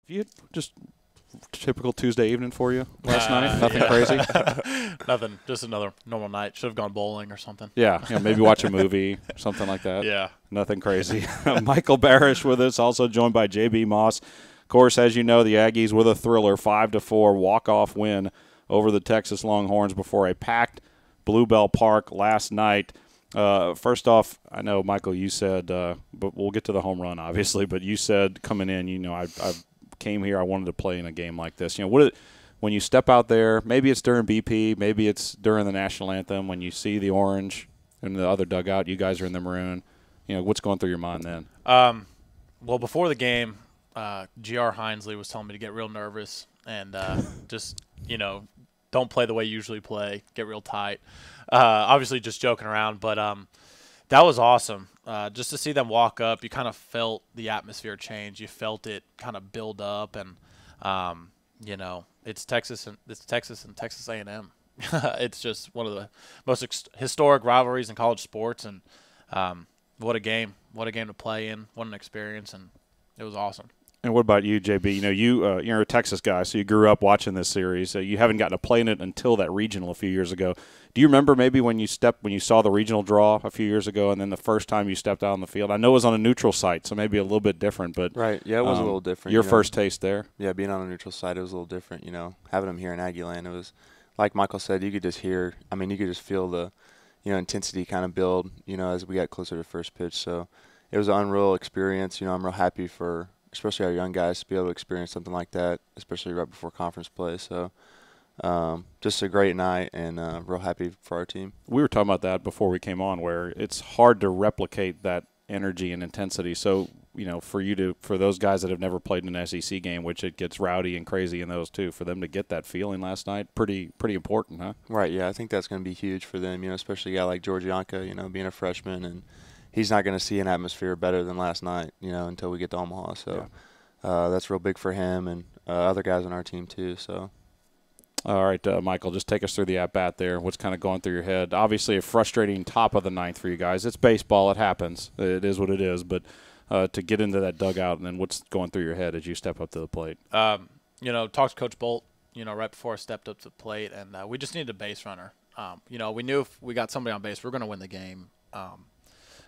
You just typical Tuesday evening for you last night? Nothing crazy? Nothing. Just another normal night. Should have gone bowling or something. Yeah, maybe watch a movie, something like that. Yeah. Nothing crazy. Michael Barash with us, also joined by J.B. Moss. Of course, as you know, the Aggies with a thriller 5-4 walk-off win over the Texas Longhorns before a packed Bluebell Park last night. First off, I know, Michael, you said, but we'll get to the home run, obviously, but you said coming in, I came here, I wanted to play in a game like this. When you step out there, maybe it's during BP, maybe it's during the national anthem, when you see the orange in the other dugout, you guys are in the maroon, what's going through your mind then? Well, before the game, G.R. Hinesley was telling me to get real nervous and just, don't play the way you usually play, get real tight. Obviously just joking around, but that was awesome. Just to see them walk up, you kind of felt the atmosphere change. You felt it kind of build up, and it's Texas and Texas A&M. It's just one of the most historic rivalries in college sports, and what a game to play in, what an experience, and it was awesome. And what about you, JB? You're a Texas guy, so you grew up watching this series. You haven't gotten to play in it until that regional a few years ago. Do you remember maybe when you saw the regional draw a few years ago, and then the first time you stepped out on the field? I know it was on a neutral site, so maybe a little bit different. But right, yeah, it was a little different. Your first taste there? Yeah, being on a neutral site, it was a little different. Having them here in Aggieland, it was like Michael said. You could just hear. You could just feel the, intensity kind of build. As we got closer to first pitch. So it was an unreal experience. I'm real happy for, especially our young guys, to be able to experience something like that, especially right before conference play. So just a great night, and real happy for our team. We were talking about that before we came on, where it's hard to replicate that energy and intensity. So, for those guys that have never played in an SEC game, which it gets rowdy and crazy in those too, for them to get that feeling last night, pretty important, huh? Right, yeah, I think that's going to be huge for them, especially a guy like George Yanka, being a freshman, and he's not going to see an atmosphere better than last night, until we get to Omaha. So that's real big for him and other guys on our team too. So. All right, Michael, just take us through the at-bat there. What's kind of going through your head? Obviously a frustrating top of the ninth for you guys. It's baseball. It happens. It is what it is. But to get into that dugout, and then what's going through your head as you step up to the plate? Talked to Coach Bolt, right before I stepped up to the plate, and we just needed a base runner. We knew if we got somebody on base, we're going to win the game.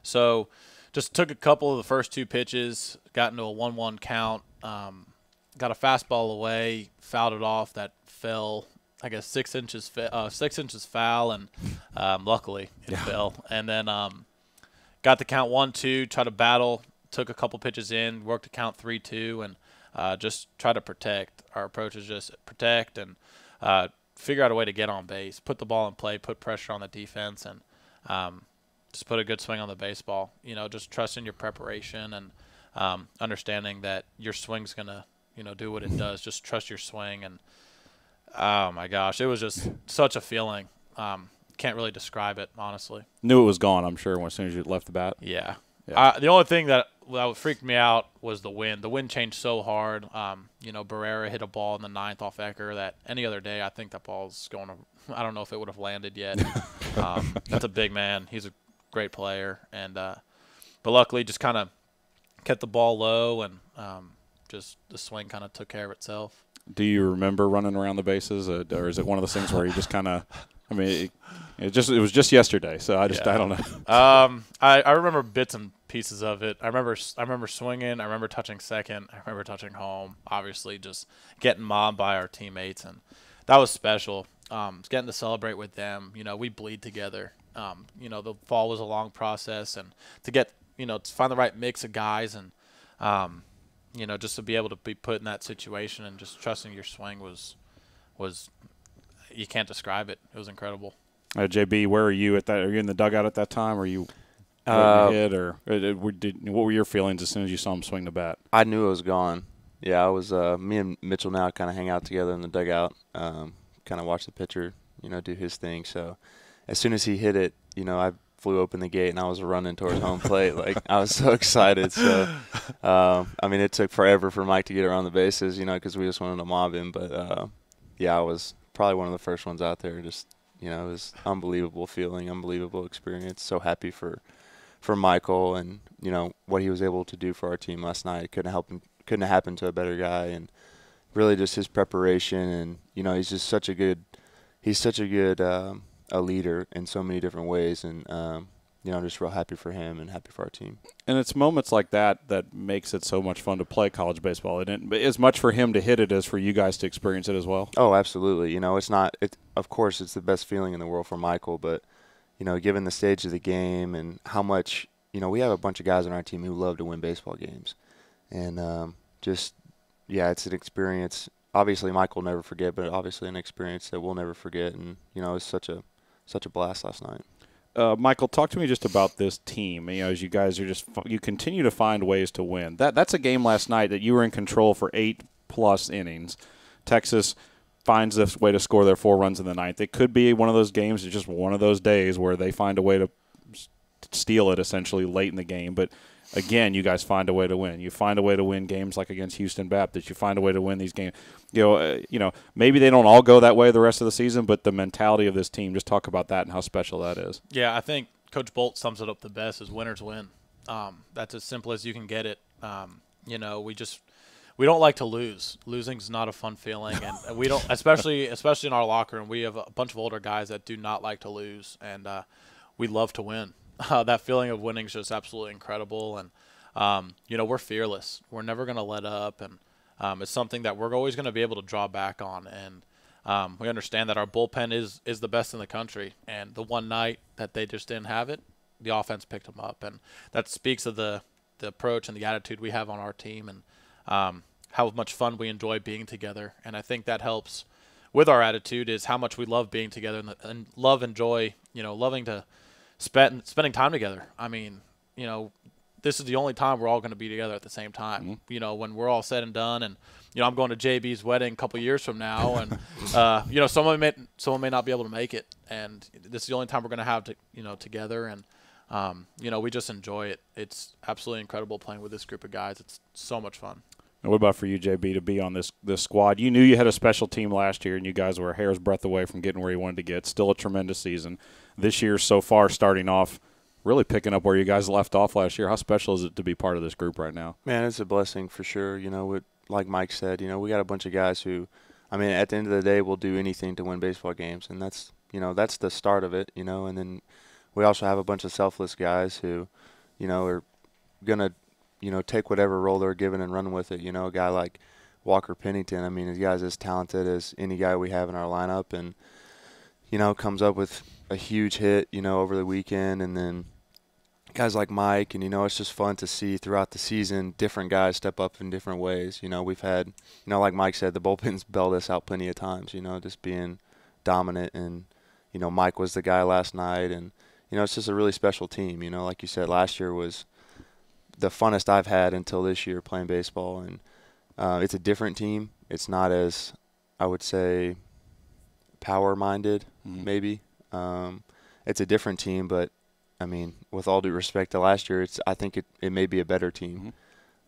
So just took a couple of the first two pitches, got into a 1-1 count, got a fastball away, fouled it off. That fell, I guess, 6 inches foul, and luckily it fell. And then got the count 1-2, tried to battle, took a couple pitches in, worked the count 3-2, and just try to protect. Our approach is just protect and figure out a way to get on base, put the ball in play, put pressure on the defense, and just put a good swing on the baseball. Just trusting your preparation and understanding that your swing's going to, do what it does. Just trust your swing. And, oh, my gosh, it was just such a feeling. Can't really describe it, honestly. Knew it was gone, I'm sure, as soon as you left the bat. Yeah. The only thing that freaked me out was the wind. The wind changed so hard. Barrera hit a ball in the ninth off Ecker that any other day I think that ball's going to – I don't know if it would have landed yet. That's a big man. He's a great player. And but luckily just kind of kept the ball low, and just the swing kind of took care of itself. Do you remember running around the bases, or is it one of those things where you just kind of – it was just yesterday, so I don't know. I remember bits and pieces of it. I remember swinging. I remember touching second. I remember touching home. Obviously, just getting mobbed by our teammates, and that was special. Getting to celebrate with them. We bleed together. The fall was a long process, and to get to find the right mix of guys, and just to be able to be put in that situation and just trusting your swing was you can't describe it. It was incredible. JB, where are you at that? Are you in the dugout at that time? Or are you hit, or what were your feelings as soon as you saw him swing the bat? I knew it was gone. Yeah, I was. Me and Mitchell now kind of hang out together in the dugout, kind of watch the pitcher, do his thing. So as soon as he hit it, I flew open the gate and I was running towards home plate. Like, I was so excited. So, it took forever for Mike to get around the bases, because we just wanted to mob him. But I was probably one of the first ones out there. Just, it was unbelievable feeling, unbelievable experience. So happy for Michael and, what he was able to do for our team last night. Couldn't couldn't have happened to a better guy, and really just his preparation, and he's just such a good a leader in so many different ways, and I'm just real happy for him and happy for our team. And it's moments like that that makes it so much fun to play college baseball. And as much for him to hit it as for you guys to experience it as well. Oh, absolutely. It's not. Of course, it's the best feeling in the world for Michael, but given the stage of the game and how much we have a bunch of guys on our team who love to win baseball games, and it's an experience. Obviously, Michael will never forget, but obviously an experience that we'll never forget. And it was such a blast last night. Michael, talk to me just about this team. As you guys are you continue to find ways to win. That's a game last night that you were in control for 8+ innings. Texas finds this way to score their 4 runs in the ninth. It could be one of those games. It's just one of those days where they find a way to steal it essentially late in the game. But again, you guys find a way to win. You find a way to win games like against Houston Baptist. You find a way to win these games. Maybe they don't all go that way the rest of the season, but the mentality of this team, just talk about that and how special that is. Yeah, I think Coach Bolt sums it up the best is winners win. That's as simple as you can get it. We don't like to lose. Losing's not a fun feeling, and we don't, especially in our locker room. We have a bunch of older guys that do not like to lose, and we love to win. That feeling of winning is just absolutely incredible, and we're fearless. We're never going to let up, and it's something that we're always going to be able to draw back on. And we understand that our bullpen is the best in the country, and the one night that they just didn't have it, the offense picked them up, and that speaks of the approach and the attitude we have on our team, and how much fun we enjoy being together. And I think that helps with our attitude is how much we love being together and enjoy, loving to spending time together. I mean, this is the only time we're all going to be together at the same time. Mm-hmm. When we're all said and done, and I'm going to JB's wedding a couple years from now, and someone may not be able to make it, and this is the only time we're going to have together, and we just enjoy it. It's absolutely incredible playing with this group of guys. It's so much fun. And what about for you, JB, to be on this squad? You knew you had a special team last year, and you guys were a hair's breadth away from getting where you wanted to get. Still a tremendous season. This year so far starting off, really picking up where you guys left off last year. How special is it to be part of this group right now? Man, it's a blessing for sure. Like Mike said, we got a bunch of guys who, at the end of the day, will do anything to win baseball games, and that's the start of it, and then we also have a bunch of selfless guys who, are going to, take whatever role they're given and run with it. A guy like Walker Pennington, the guy's as talented as any guy we have in our lineup, and, comes up with a huge hit, over the weekend, and then guys like Mike, and, it's just fun to see throughout the season different guys step up in different ways. We've had, like Mike said, the bullpen's bailed us out plenty of times, just being dominant, and, Mike was the guy last night, and, it's just a really special team. Like you said, last year was the funnest I've had until this year playing baseball, and it's a different team. It's not as, I would say, power-minded, maybe. It's a different team, but with all due respect to last year, I think it may be a better team.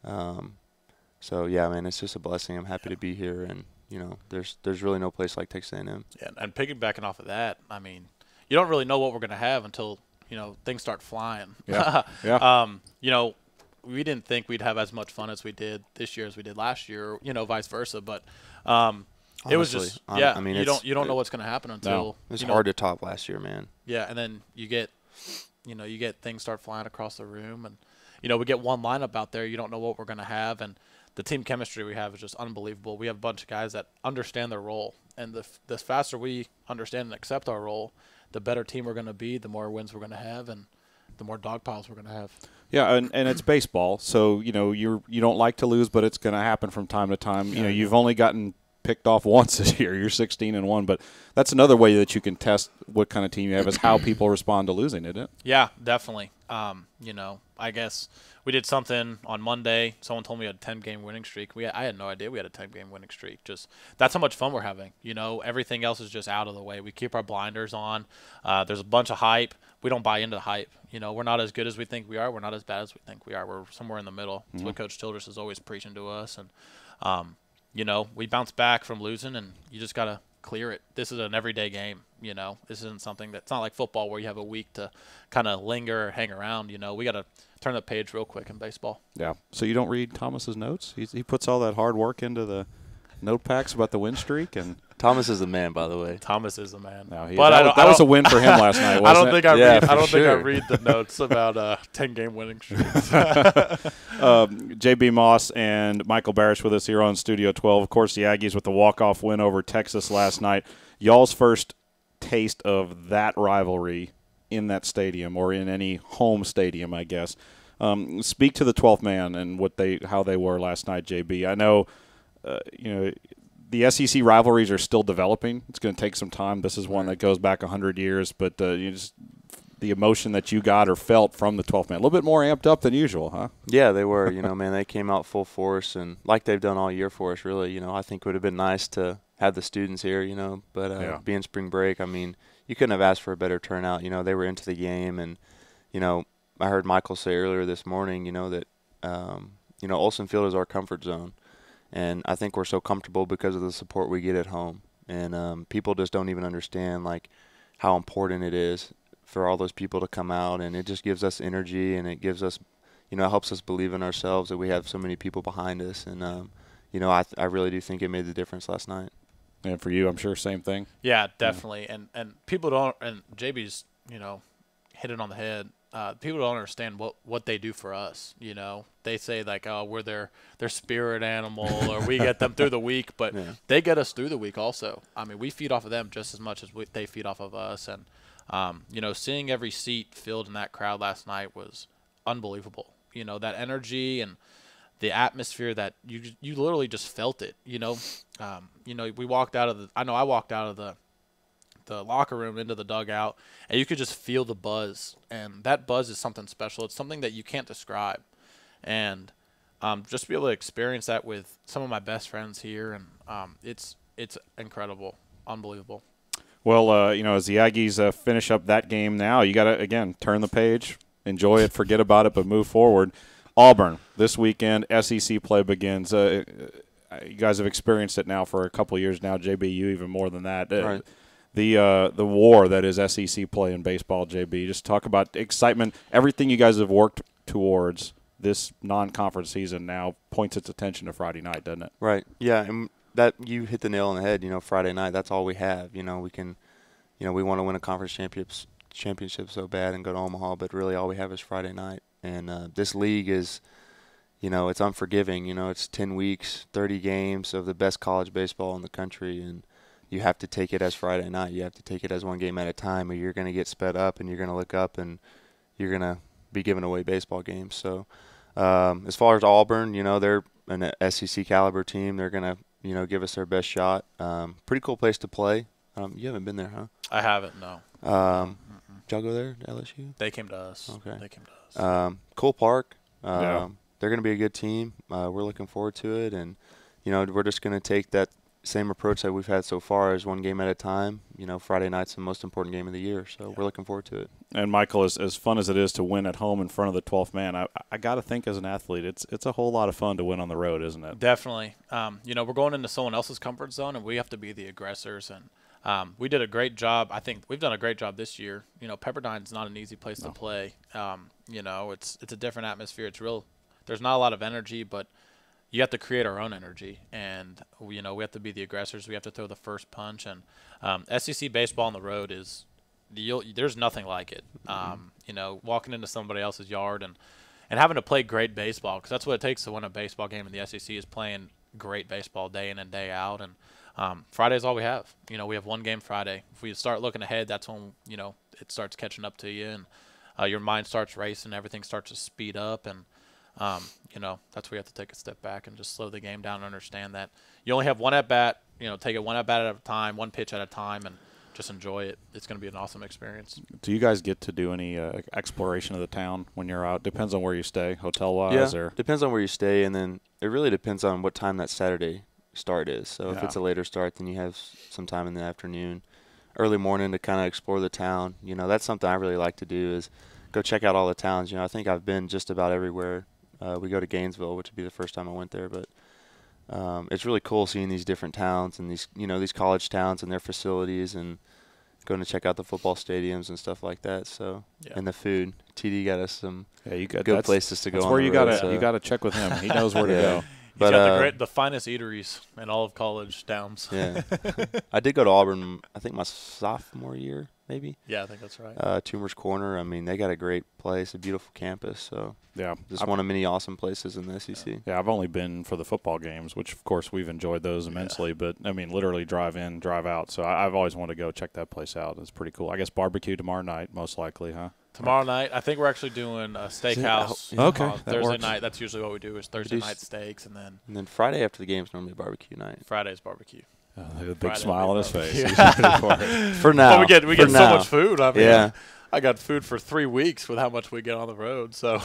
So yeah, man, it's just a blessing. I'm happy to be here, and there's really no place like Texas A&M. Yeah, and piggybacking off of that, you don't really know what we're going to have until things start flying. Yeah. Yeah. We didn't think we'd have as much fun as we did this year as we did last year, vice versa. But it was just you don't know what's going to happen until it's hard to top last year, man. Yeah, and then you get things start flying across the room, and we get one lineup out there. You don't know what we're going to have, and the team chemistry we have is just unbelievable. We have a bunch of guys that understand their role, and the faster we understand and accept our role, the better team we're going to be, the more wins we're going to have, and the more dog piles we're going to have. Yeah, and it's baseball, so you don't like to lose, but it's going to happen from time to time. You've only gotten picked off once this year. You're 16-1, but that's another way that you can test what kind of team you have is how people respond to losing, isn't it? Yeah, definitely. I guess we did something on Monday. Someone told me we had a 10-game winning streak. I had no idea we had a 10-game winning streak. Just that's how much fun we're having. Everything else is just out of the way. We keep our blinders on. There's a bunch of hype. We don't buy into the hype. We're not as good as we think we are. We're not as bad as we think we are. We're somewhere in the middle. That's what Coach Childress is always preaching to us. And we bounce back from losing, and you just gotta clear it. This is an everyday game. This isn't something that's not like football where you have a week to kind of linger or hang around. We got to turn the page real quick in baseball. Yeah. So you don't read Thomas's notes? He puts all that hard work into the note packs about the win streak, and Thomas is the man, by the way. Was the man. No, that was a win for him last night, wasn't I don't think I it? read the notes about 10-game winning streaks. JB Moss and Michael Barash with us here on Studio 12. Of course, the Aggies with the walk-off win over Texas last night. Y'all's first taste of that rivalry in that stadium, or in any home stadium, I guess. Speak to the 12th man and how they were last night, JB. I know, the SEC rivalries are still developing. It's going to take some time. This is one that goes back 100 years, but the emotion that you got or felt from the 12th man, a little bit more amped up than usual, huh? Yeah, they were. Man, they came out full force, and like they've done all year for us, really. I think it would have been nice to have the students here, but being spring break, I mean, you couldn't have asked for a better turnout. They were into the game, and, I heard Michael say earlier this morning, that, Olsen Field is our comfort zone. And I think we're so comfortable because of the support we get at home. And people just don't even understand, like, how important it is for all those people to come out. And it just gives us energy, and it gives us, it helps us believe in ourselves that we have so many people behind us. And, I really do think it made the difference last night. And for you, I'm sure same thing. Yeah, definitely. Yeah. And people don't – and JB's, hit it on the head. People don't understand what they do for us. They say like, oh, we're their spirit animal, or we get them through the week, but they get us through the week also. I mean, we feed off of them just as much as they feed off of us. And seeing every seat filled in that crowd last night was unbelievable. That energy and the atmosphere that you literally just felt it. We walked out of I walked out of the locker room into the dugout, and you could just feel the buzz, and that buzz is something special. It's something that you can't describe, and just to be able to experience that with some of my best friends here, and it's incredible, unbelievable. Well, as the Aggies finish up that game now, you got to, again, turn the page, enjoy it, forget about it, but move forward. Auburn this weekend, SEC play begins. You guys have experienced it now for a couple of years now. JB, you even more than that. Right. The war that is SEC play in baseball, JB. Just talk about excitement. Everything you guys have worked towards this non-conference season now points its attention to Friday night, doesn't it? Right. Yeah, and that you hit the nail on the head. Friday night, that's all we have. We can, we want to win a conference championship so bad and go to Omaha, but really all we have is Friday night. And this league is, it's unforgiving. It's 10 weeks, 30 games of the best college baseball in the country, and you have to take it as Friday night. You have to take it as one game at a time, or you're going to get sped up, and you're going to look up, and you're going to be giving away baseball games. So as far as Auburn, they're an SEC caliber team. They're going to, give us their best shot. Pretty cool place to play. You haven't been there, huh? I haven't, no. Did y'all go there to LSU? They came to us. Okay. They came to us. Cool park. Yeah. They're going to be a good team. We're looking forward to it, and we're just going to take that same approach that we've had so far, as one game at a time. Friday night's the most important game of the year, so we're looking forward to it. And Michael, as fun as it is to win at home in front of the 12th man, I got to think as an athlete, it's a whole lot of fun to win on the road, isn't it? Definitely. We're going into someone else's comfort zone, and we have to be the aggressors. And we did a great job. I think we've done a great job this year. Pepperdine's not an easy place to play. It's a different atmosphere. It's real. There's not a lot of energy, but you have to create our own energy, and we have to be the aggressors. We have to throw the first punch, and SEC baseball on the road is there's nothing like it. Walking into somebody else's yard and having to play great baseball, because that's what it takes to win a baseball game in the SEC, is playing great baseball day in and day out. And Friday's all we have. We have one game Friday. If we start looking ahead, that's when it starts catching up to you, and your mind starts racing. Everything starts to speed up, and that's where you have to take a step back and just slow the game down and understand that you only have one at bat. Take it one at bat at a time, one pitch at a time, and just enjoy it. It's going to be an awesome experience. Do you guys get to do any exploration of the town when you're out? Depends on where you stay, hotel-wise? Yeah, or depends on where you stay, and then it really depends on what time that Saturday start is. So if it's a later start, then you have some time in the afternoon, early morning to kind of explore the town. That's something I really like to do, is go check out all the towns. I think I've been just about everywhere. We go to Gainesville, which would be the first time I went there, but it's really cool seeing these different towns and these college towns and their facilities, and going to check out the football stadiums and stuff like that. So, and the food. TD got us some good places to go. That's on where the you road, got to check with him. He knows where to go. He's got the finest eateries in all of college towns. Yeah. I did go to Auburn, I think my sophomore year, maybe. Yeah, I think that's right. Toomer's Corner. I mean, they got a great place, a beautiful campus. So just one of many awesome places in the SEC. Yeah, I've only been for the football games, which of course we've enjoyed those immensely. But I mean, literally drive in, drive out. So I've always wanted to go check that place out. It's pretty cool. I guess barbecue tomorrow night, most likely, huh? Tomorrow night, I think we're actually doing a steakhouse. Okay, Thursday night. That's usually what we do. Is Thursday night steaks, and then Friday after the game is normally barbecue night. Friday's barbecue. A big smile on his face. He's ready for it. For now, we get so much food. I mean, yeah. I got food for 3 weeks with how much we get on the road. So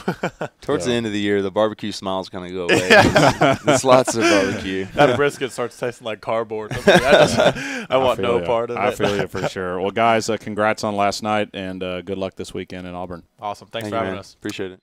towards the end of the year, the barbecue smile's going to go away. There's lots of barbecue. That brisket starts tasting like cardboard. I want no part of it. I feel you for sure. Well, guys, congrats on last night, and good luck this weekend in Auburn. Awesome. Thanks Thank for you, having man. us. Appreciate it.